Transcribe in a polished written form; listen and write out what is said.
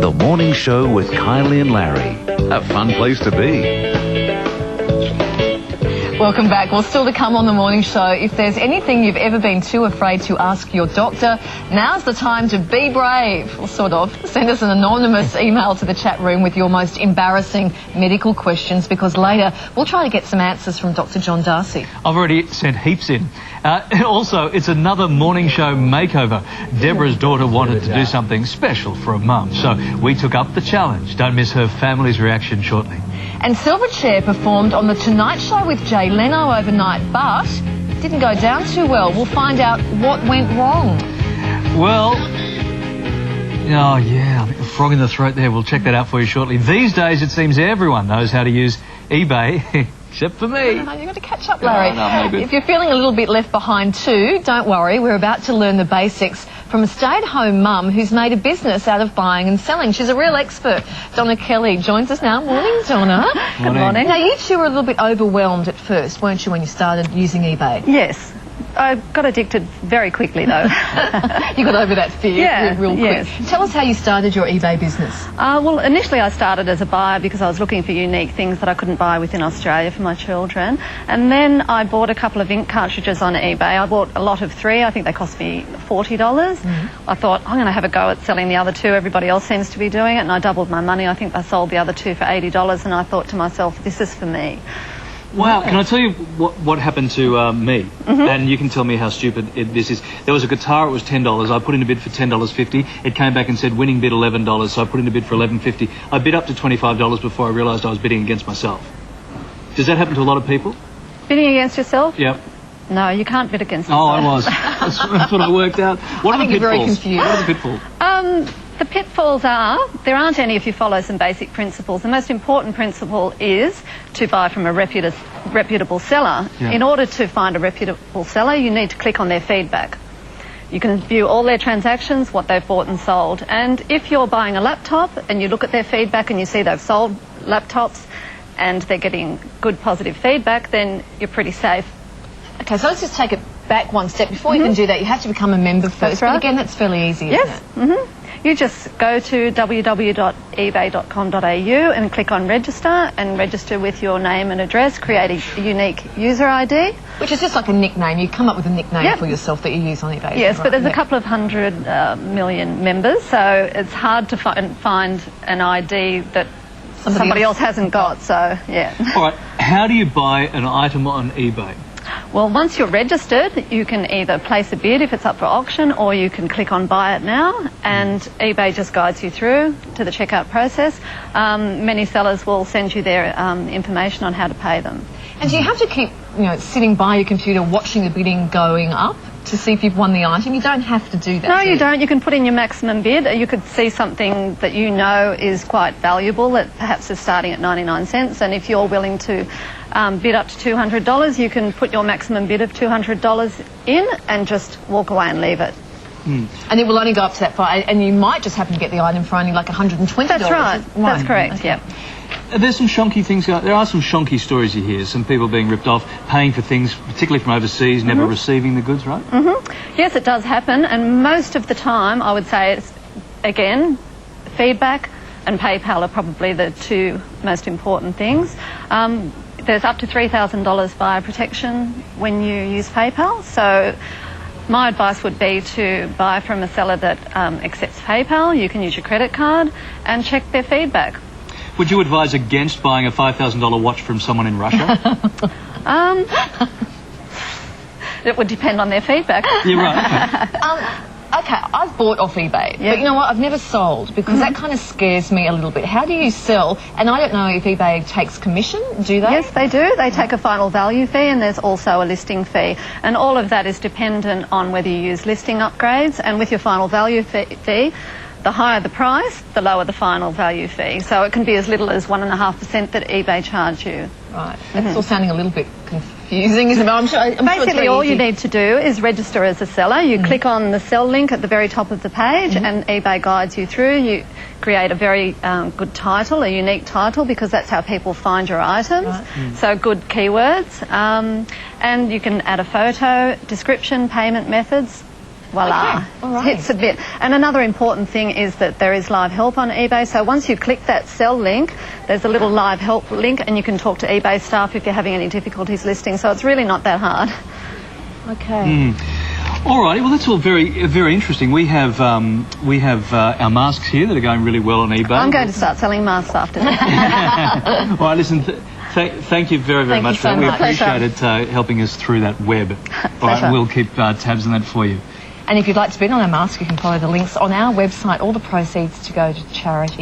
The Morning Show with Kylie and Larry. A fun place to be. Welcome back. Well, still to come on The Morning Show, if there's anything you've ever been too afraid to ask your doctor, now's the time to be brave. Well, sort of. Send us an anonymous email to the chat room with your most embarrassing medical questions, because later we'll try to get some answers from Dr. John Darcy. I've already sent heaps in. Also, it's another Morning Show makeover. Deborah's daughter wanted to do something special for a mum, so we took up the challenge. Don't miss her family's reaction shortly. And Silverchair performed on The Tonight Show with Jay Leno overnight, but it didn't go down too well. We'll find out what went wrong. Well, oh yeah, a frog in the throat there. We'll check that out for you shortly. These days, it seems everyone knows how to use eBay, except for me. You've got to catch up, Larry. No, if you're feeling a little bit left behind too, don't worry. We're about to learn the basics from a stay-at-home mum who's made a business out of buying and selling. She's a real expert. Donna Kelly joins us now. Morning, Donna. Good morning. Now, you two were a little bit overwhelmed at first, weren't you, when you started using eBay? Yes. I got addicted very quickly, though. You got over that fear real quick. Yes. Tell us how you started your eBay business. Well, initially I started as a buyer because I was looking for unique things that I couldn't buy within Australia for my children. And then I bought a couple of ink cartridges on eBay. I bought a lot of 3. I think they cost me $40. I thought, I'm going to have a go at selling the other 2. Everybody else seems to be doing it. And I doubled my money. I think I sold the other 2 for $80. And I thought to myself, this is for me. Wow, can I tell you what happened to me? And you can tell me how stupid this is. There was a guitar, it was $10. I put in a bid for $10.50. It came back and said winning bid $11, so I put in a bid for $11.50. I bid up to $25 before I realised I was bidding against myself. Does that happen to a lot of people? Bidding against yourself? Yep. No, you can't bid against yourself. Oh, I was. That's what I worked out. What are the pitfalls? You're very confused. What are the pitfalls? The pitfalls are, there aren't any if you follow some basic principles. The most important principle is to buy from a reputable seller. Yeah. In order to find a reputable seller, you need to click on their feedback. You can view all their transactions, what they've bought and sold. And if you're buying a laptop and you look at their feedback and you see they've sold laptops and they're getting good positive feedback, then you're pretty safe. Okay, so let's just take it back one step. Before you can do that, you have to become a member first. That's right. But again, that's fairly easy, Yes. isn't it? You just go to www.ebay.com.au and click on register and register with your name and address, create a unique user ID. Which is just like a nickname. You come up with a nickname for yourself that you use on eBay. Yes, but there's a couple of 100 million members, so it's hard to find an ID that somebody else hasn't got, so yeah. All right, how do you buy an item on eBay? Well, once you're registered, you can either place a bid if it's up for auction, or you can click on buy it now, and eBay just guides you through to the checkout process. Many sellers will send you their information on how to pay them. And do you have to keep, sitting by your computer watching the bidding going up to see if you've won the item? You don't have to do that. No, you don't. You can put in your maximum bid. You could see something that you know is quite valuable that perhaps is starting at 99 cents, and if you're willing to bid up to $200, you can put your maximum bid of $200 in and just walk away and leave it. And it will only go up to that price, and you might just happen to get the item for only like $120. That's right. That's correct, okay. Yeah. There's some shonky things. There are some shonky stories you hear. Some people being ripped off, paying for things, particularly from overseas, never receiving the goods, right? Yes, it does happen, and most of the time, I would say, it's, again, feedback and PayPal are probably the 2 most important things. There's up to $3,000 buyer protection when you use PayPal, so my advice would be to buy from a seller that accepts PayPal. You can use your credit card and check their feedback. Would you advise against buying a $5,000 watch from someone in Russia? It would depend on their feedback. You're right. Okay, I've bought off eBay, but you know what? I've never sold because that kind of scares me a little bit. How do you sell? And I don't know if eBay takes commission, do they? Yes, they do. They take a final value fee, and there's also a listing fee. And all of that is dependent on whether you use listing upgrades, and with your final value fee, the higher the price, the lower the final value fee. So it can be as little as 1.5% that eBay charge you. Right. That's all sounding a little bit confusing, isn't it? I'm sure Basically, all you need to do is register as a seller. You click on the sell link at the very top of the page, and eBay guides you through. You create a very good title, a unique title, because that's how people find your items. Right. So good keywords. And you can add a photo, description, payment methods. Voila. Okay, all right. Hit submit. And another important thing is that there is live help on eBay. So once you click that sell link, there's a little live help link and you can talk to eBay staff if you're having any difficulties listing. So it's really not that hard. Okay. All righty, well that's all very interesting. We have our masks here that are going really well on eBay. I'm going to start selling masks after this. All right, listen, thank you very Thank much you for that. so We much. appreciate it helping us through that web. All right, we'll keep tabs on that for you. And if you'd like to bid on our mask, you can follow the links on our website. All the proceeds to go to charity.